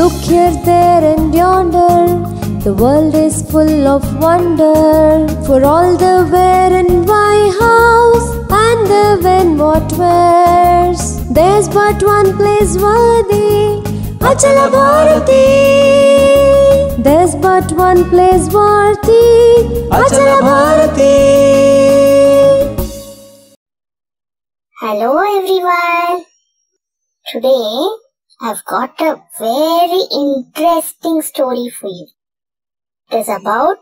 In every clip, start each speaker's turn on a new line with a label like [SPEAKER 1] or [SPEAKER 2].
[SPEAKER 1] Look here, there and yonder, the world is full of wonder. For all the where and why, hows and the when, what, wheres, there's but one place worthy, Achala Bharati. There's but one place worthy, Achala Bharati.
[SPEAKER 2] Hello everyone. Today I've got a very interesting story for you. It is about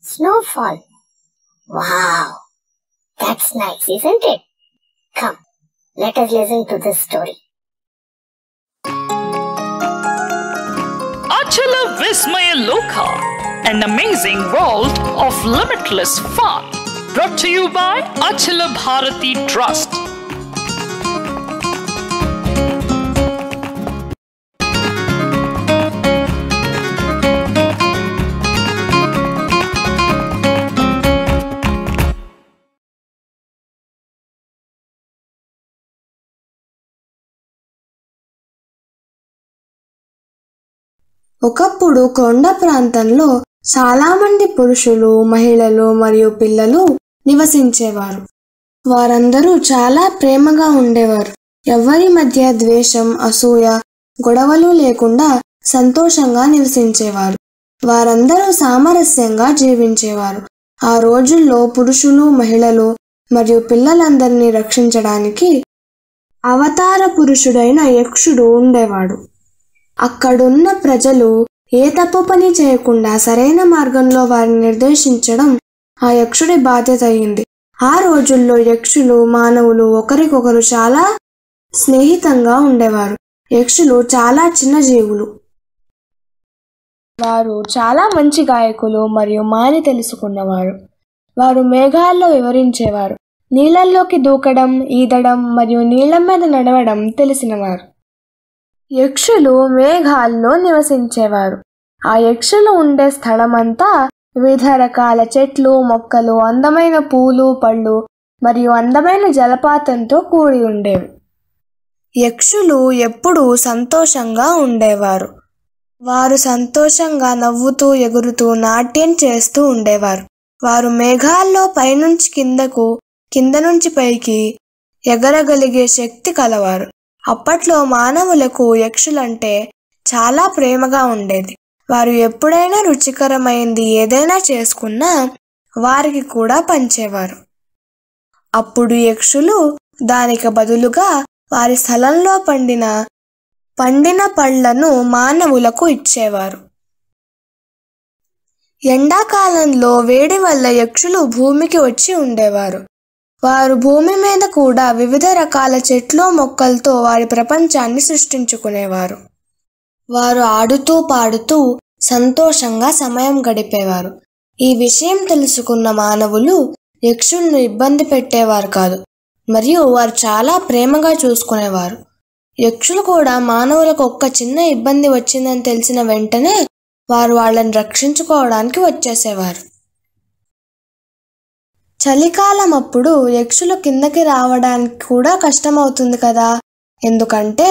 [SPEAKER 2] snowfall. Wow, that's nice, isn't it? Come, let us listen to this story.
[SPEAKER 3] Achala Vismaya Loka, an amazing world of limitless fun. Brought to you by Achala Bharati Trust.
[SPEAKER 4] ఒకప్పుడు కొండ ప్రాంతంలో చాలా మంది పురుషులు, మహిళలు మరియు పిల్లలు నివసించేవారు. వారందరూ చాలా ప్రేమగా ఉండేవారు. ఎవరి మధ్య ద్వేషం, అసూయ, గొడవలు లేకుండా సంతోషంగా నివసించేవారు. వారందరూ సామరస్యంగా జీవించేవారు. ఆ రోజుల్లో పురుషులు, మహిళలు మరియు పిల్లలందరినీ రక్షించడానికి అవతార పురుషుడైన యక్షుడు ఉండేవాడు. అక్కడున్న ప్రజలు ఏ తప్పు పని చేయకుండా సరైన మార్గంలో వారిని నిర్దేశించడం ఆ యక్షుడి బాధ్యత అయింది. ఆ రోజుల్లో యక్షులు, మానవులు ఒకరికొకరు చాలా స్నేహితంగా ఉండేవారు. యక్షులు చాలా చిన్న జీవులు. వారు చాలా మంచి గాయకులు మరియు మాని తెలుసుకున్నవారు. వారు మేఘాల్లో వివరించేవారు. నీళ్ళల్లోకి దూకడం, ఈదడం మరియు నీళ్ల మీద నడవడం తెలిసినవారు. యక్షులు మేఘాల్లో నివసించేవారు. ఆ యక్షులు ఉండే స్థలమంతా వివిధ రకాల చెట్లు, మొక్కలు, అందమైన పూలు, పళ్ళు మరియు అందమైన జలపాతంతో కూడి ఉండేవి. యక్షులు ఎప్పుడూ సంతోషంగా ఉండేవారు. వారు సంతోషంగా నవ్వుతూ, ఎగురుతూ, నాట్యం చేస్తూ ఉండేవారు. వారు మేఘాల్లో పైనుంచి కిందకు, కింద నుంచి పైకి ఎగరగలిగే శక్తి కలవారు. అప్పట్లో మానవులకు యక్షులంటే చాలా ప్రేమగా ఉండేది. వారు ఎప్పుడైనా రుచికరమైంది ఏదైనా చేసుకున్నా వారికి కూడా పంచేవారు. అప్పుడు యక్షులు దానికి బదులుగా వారి స్థలంలో పండిన పళ్లను మానవులకు ఇచ్చేవారు. ఎండాకాలంలో వేడి వల్ల యక్షులు భూమికి వచ్చి ఉండేవారు. వారు భూమి మీద కూడా వివిధ రకాల చెట్లు, మొక్కలతో వారి ప్రపంచాన్ని సృష్టించుకునేవారు. వారు ఆడుతూ, పాడుతూ సంతోషంగా సమయం గడిపేవారు. ఈ విషయం తెలుసుకున్న మానవులు యక్షులను ఇబ్బంది పెట్టేవారు కాదు, మరియు వారు చాలా ప్రేమగా చూసుకునేవారు. యక్షులు కూడా మానవులకు ఒక్క చిన్న ఇబ్బంది వచ్చిందని తెలిసిన వెంటనే వారు వాళ్ళని రక్షించుకోవడానికి వచ్చేసేవారు. చలికాలం అప్పుడు యక్షులు కిందకి రావడానికి కూడా కష్టమవుతుంది కదా, ఎందుకంటే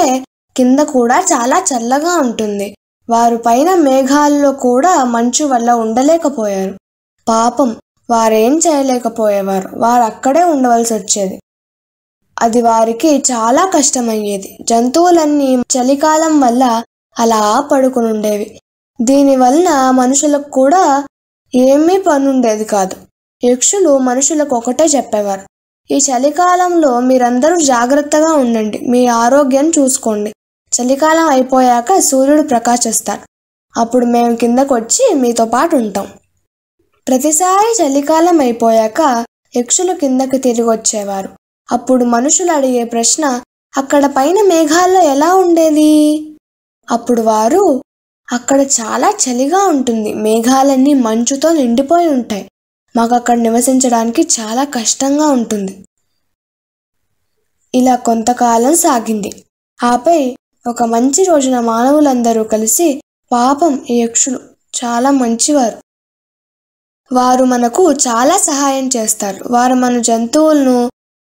[SPEAKER 4] కింద కూడా చాలా చల్లగా ఉంటుంది. వారు పైన మేఘాల్లో కూడా మంచు వల్ల ఉండలేకపోయారు. పాపం, వారేం చేయలేకపోయేవారు. వారు అక్కడే ఉండవలసి వచ్చేది. అది వారికి చాలా కష్టమయ్యేది. జంతువులన్నీ చలికాలం వల్ల అలా పడుకునుండేవి. దీనివల్ల మనుషులకు కూడా ఏమీ పనుండేది కాదు. యక్షులు మనుషులకు ఒకటే చెప్పేవారు: ఈ చలికాలంలో మీరందరూ జాగ్రత్తగా ఉండండి, మీ ఆరోగ్యం చూసుకోండి. చలికాలం అయిపోయాక సూర్యుడు ప్రకాశిస్తాడు, అప్పుడు మేము కిందకు వచ్చి మీతో పాటు ఉంటాం. ప్రతిసారి చలికాలం అయిపోయాక యక్షులు కిందకి తిరిగి వచ్చేవారు. అప్పుడు మనుషులు అడిగే ప్రశ్న, అక్కడ పైన మేఘాల్లో ఎలా ఉండేది? అప్పుడు వారు, అక్కడ చాలా చలిగా ఉంటుంది, మేఘాలన్నీ మంచుతో నిండిపోయి ఉంటాయి, మాకు అక్కడ నివసించడానికి చాలా కష్టంగా ఉంటుంది. ఇలా కొంతకాలం సాగింది. ఆపై ఒక మంచి రోజున మానవులందరూ కలిసి, పాపం ఈ యక్షులు చాలా మంచివారు, వారు మనకు చాలా సహాయం చేస్తారు, వారు మన జంతువులను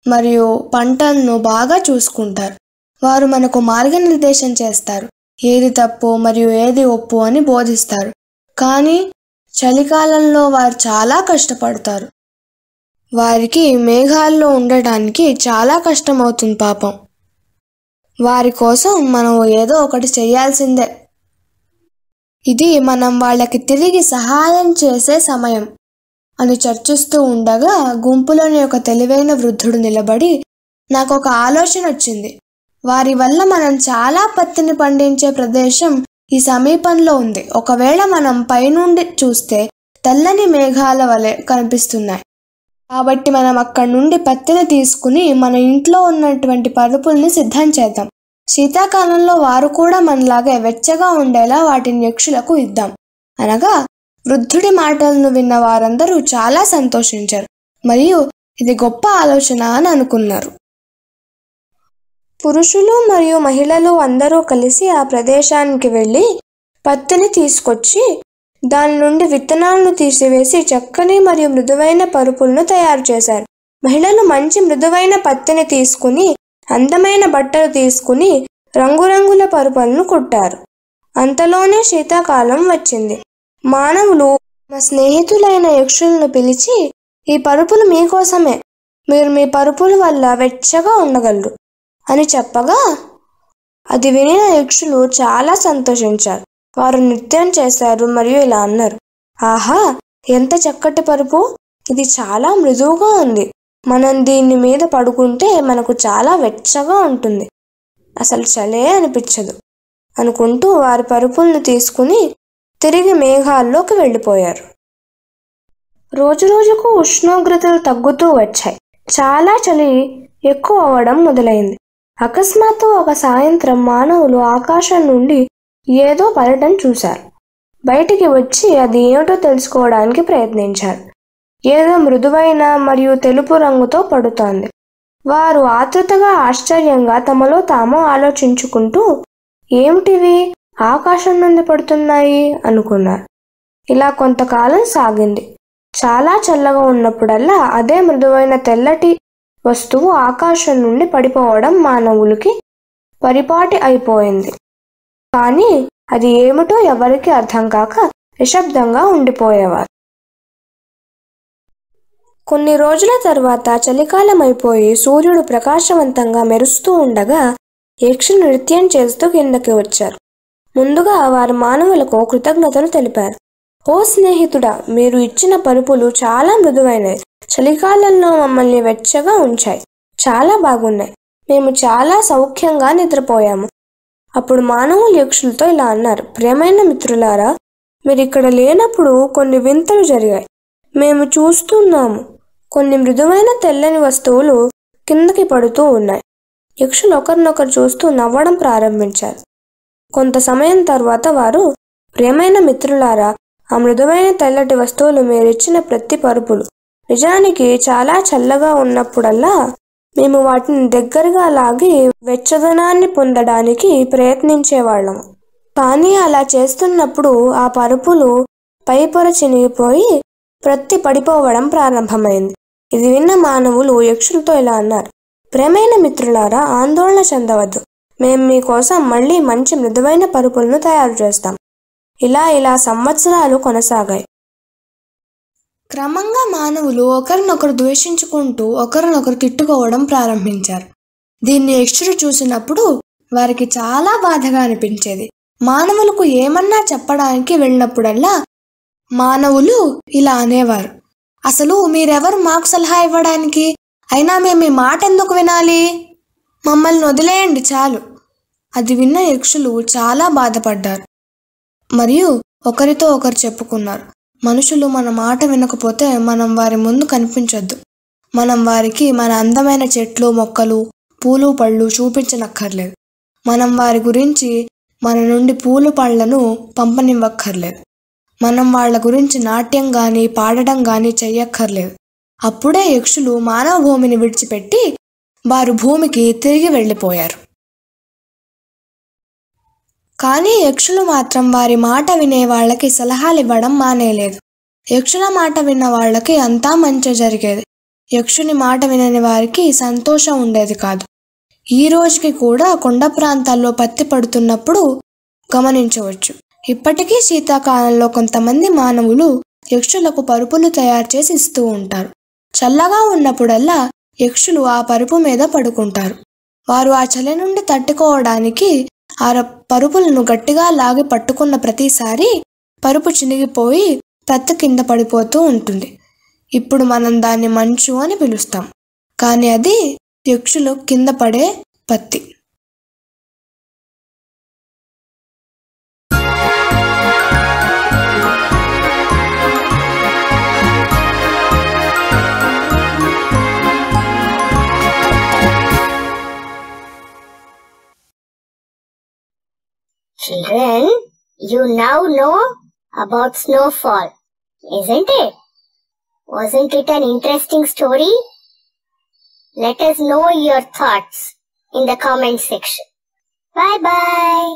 [SPEAKER 4] మరియు పంటలను బాగా చూసుకుంటారు, వారు మనకు మార్గనిర్దేశం చేస్తారు, ఏది తప్పు మరియు ఏది ఒప్పు అని బోధిస్తారు. కానీ చలికాలంలో వారు చాలా కష్టపడతారు. వారికి మేఘాల్లో ఉండటానికి చాలా కష్టమవుతుంది పాపం. వారి కోసం మనం ఏదో ఒకటి చేయాల్సిందే. ఇది మనం వాళ్ళకి తిరిగి సహాయం చేసే సమయం అని చర్చిస్తూ ఉండగా గుంపులోని ఒక తెలివైన వృద్ధుడు నిలబడి, నాకు ఒక ఆలోచన వచ్చింది. వారి వల్ల మనం చాలా పత్తిని పండించే ప్రదేశం ఈ సమీపంలో ఉంది. ఒకవేళ మనం పైనుండి చూస్తే తెల్లని మేఘాల వలె కనిపిస్తున్నాయి. కాబట్టి మనం అక్కడి నుండి పత్తిని తీసుకుని మన ఇంట్లో ఉన్నటువంటి పరుపుల్ని సిద్ధం చేద్దాం. శీతాకాలంలో వారు కూడా మనలాగే వెచ్చగా ఉండేలా వాటిని యక్షులకు ఇద్దాం అనగా, వృద్ధుడి మాటలను విన్న వారందరూ చాలా సంతోషించారు మరియు ఇది గొప్ప ఆలోచన అని అనుకున్నారు. పురుషులు మరియు మహిళలు అందరూ కలిసి ఆ ప్రదేశానికి వెళ్ళి పత్తిని తీసుకొచ్చి దాని నుండి విత్తనాలను తీసివేసి చక్కని మరియు మృదువైన పరుపులను తయారు చేశారు. మహిళలు మంచి మృదువైన పత్తిని తీసుకుని అందమైన బట్టలు తీసుకుని రంగురంగుల పరుపులను కుట్టారు. అంతలోనే శీతాకాలం వచ్చింది. మానవులు తమ స్నేహితులైన యక్షులను పిలిచి, ఈ పరుపులు మీకోసమే, మీరు మీ పరుపుల వల్ల వెచ్చగా ఉండగలరు అని చెప్పగా అది వినిన యక్షులు చాలా సంతోషించారు. వారు నృత్యం చేశారు మరియు ఇలా అన్నారు, ఆహా, ఎంత చక్కటి పరుపు! ఇది చాలా మృదువుగా ఉంది. మనం దీని మీద పడుకుంటే మనకు చాలా వెచ్చగా ఉంటుంది. అసలు చలే అనిపించదు అనుకుంటూ వారి పరుపులను తీసుకుని తిరిగి మేఘాల్లోకి వెళ్ళిపోయారు. రోజురోజుకు ఉష్ణోగ్రతలు తగ్గుతూ వచ్చాయి. చాలా చలి ఎక్కువ అవ్వడం మొదలైంది. అకస్మాత్తు ఒక సాయంత్రం మానవులు ఆకాశం నుండి ఏదో పడటం చూశారు. బయటికి వచ్చి అది ఏమిటో తెలుసుకోవడానికి ప్రయత్నించారు. ఏదో మృదువైన మరియు తెలుపు రంగుతో పడుతోంది. వారు ఆతృతగా ఆశ్చర్యంగా తమలో తాము ఆలోచించుకుంటూ, ఏమిటివి ఆకాశం నుండి పడుతున్నాయి అనుకున్నారు. ఇలా కొంతకాలం సాగింది. చాలా చల్లగా ఉన్నప్పుడల్లా అదే మృదువైన తెల్లటి వస్తువు ఆకాశం నుండి పడిపోవడం మానవులకి పరిపాటి అయిపోయింది. కానీ అది ఏమిటో ఎవరికి అర్థం కాక నిశ్శబ్దంగా ఉండిపోయేవారు. కొన్ని రోజుల తర్వాత చలికాలం అయిపోయి సూర్యుడు ప్రకాశవంతంగా మెరుస్తూ ఉండగా యక్షులు నృత్యం చేస్తూ కిందకి వచ్చారు. ముందుగా వారు మానవులకు కృతజ్ఞతలు తెలిపారు. ఓ స్నేహితుడా, మీరు ఇచ్చిన పరుపులు చాలా మృదువైనవి. చలికాలంలో మమ్మల్ని వెచ్చగా ఉంచాయి. చాలా బాగున్నాయి. మేము చాలా సౌఖ్యంగా నిద్రపోయాము. అప్పుడు మానవులు యక్షులతో ఇలా అన్నారు, ప్రియమైన మిత్రులారా, మీరు ఇక్కడ లేనప్పుడు కొన్ని వింతలు జరిగాయి. మేము చూస్తున్నాము. కొన్ని మృదువైన తెల్లని వస్తువులు కిందకి పడుతూ ఉన్నాయి. యక్షులు ఒకరినొకరు చూస్తూ నవ్వడం ప్రారంభించారు. కొంత సమయం తర్వాత వారు, ప్రియమైన మిత్రులారా, ఆ మృదువైన తెల్లటి వస్తువులు మీరిచ్చిన ప్రతి పరుపులు. నిజానికి చాలా చల్లగా ఉన్నప్పుడల్లా మేము వాటిని దగ్గరగా లాగి వెచ్చదనాన్ని పొందడానికి ప్రయత్నించేవాళ్ళము. కానీ అలా చేస్తున్నప్పుడు ఆ పరుపులు పై పొర చినిగిపోయి ప్రతి పడిపోవడం ప్రారంభమైంది. ఇది విన్న మానవులు యక్షులతో ఇలా అన్నారు, ప్రియమైన మిత్రులారా, ఆందోళన చెందవద్దు. మేము మీకోసం మళ్ళీ మంచి మృదువైన పరుపులను తయారు చేస్తాం. ఇలా సంవత్సరాలు కొనసాగాయి. క్రమంగా మానవులు ఒకరినొకరు ద్వేషించుకుంటూ ఒకరినొకరు తిట్టుకోవడం ప్రారంభించారు. దీన్ని యక్షుడు చూసినప్పుడు వారికి చాలా బాధగా అనిపించేది. మానవులకు ఏమన్నా చెప్పడానికి వెళ్ళినప్పుడల్లా మానవులు ఇలా అనేవారు, అసలు మీరెవరు మాకు సలహా ఇవ్వడానికి? అయినా మేము ఈ మాట ఎందుకు వినాలి? మమ్మల్ని వదిలేయండి చాలు. అది విన్న యక్షులు చాలా బాధపడ్డారు మరియు ఒకరితో ఒకరు చెప్పుకున్నారు, మనుషులు మన మాట వినకపోతే మనం వారి ముందు కనిపించొద్దు. మనం వారికి మన అందమైన చెట్లు, మొక్కలు, పూలు, పళ్ళు చూపించనక్కర్లేదు. మనం వారి గురించి మన నుండి పూలు పళ్లను పంపనివ్వక్కర్లేదు. మనం వాళ్ళ గురించి నాట్యం గాని పాడడం గాని చెయ్యక్కర్లేదు. అప్పుడే యక్షులు మానవ భూమిని విడిచిపెట్టి వారు భూమికి తిరిగి వెళ్ళిపోయారు. కానీ యక్షులు మాత్రం వారి మాట వినే వాళ్ళకి సలహాలు ఇవ్వడం మానేలేదు. యక్షుల మాట విన్న వాళ్ళకి అంతా మంచి జరిగేది. యక్షుని మాట వినని వారికి సంతోషం ఉండేది కాదు. ఈ రోజుకి కూడా కొండ ప్రాంతాల్లో పత్తి పడుతున్నప్పుడు గమనించవచ్చు. ఇప్పటికీ శీతాకాలంలో కొంతమంది మానవులు యక్షులకు పరుపులు తయారు చేసి ఇస్తూ ఉంటారు. చల్లగా ఉన్నప్పుడల్లా యక్షులు ఆ పరుపు మీద పడుకుంటారు. వారు ఆ చలి నుండి తట్టుకోవడానికి ఆ పరుపులను గట్టిగా లాగి పట్టుకున్న ప్రతిసారి పరుపు చినిగిపోయి పత్తి కింద పడిపోతూ ఉంటుంది. ఇప్పుడు మనం దాన్ని మంచు అని పిలుస్తాం, కానీ అది యక్షులు కింద పడే పత్తి.
[SPEAKER 2] Children, you now know about snowfall, isn't it? Wasn't it an interesting story? Let us know your thoughts in the comment section. Bye bye.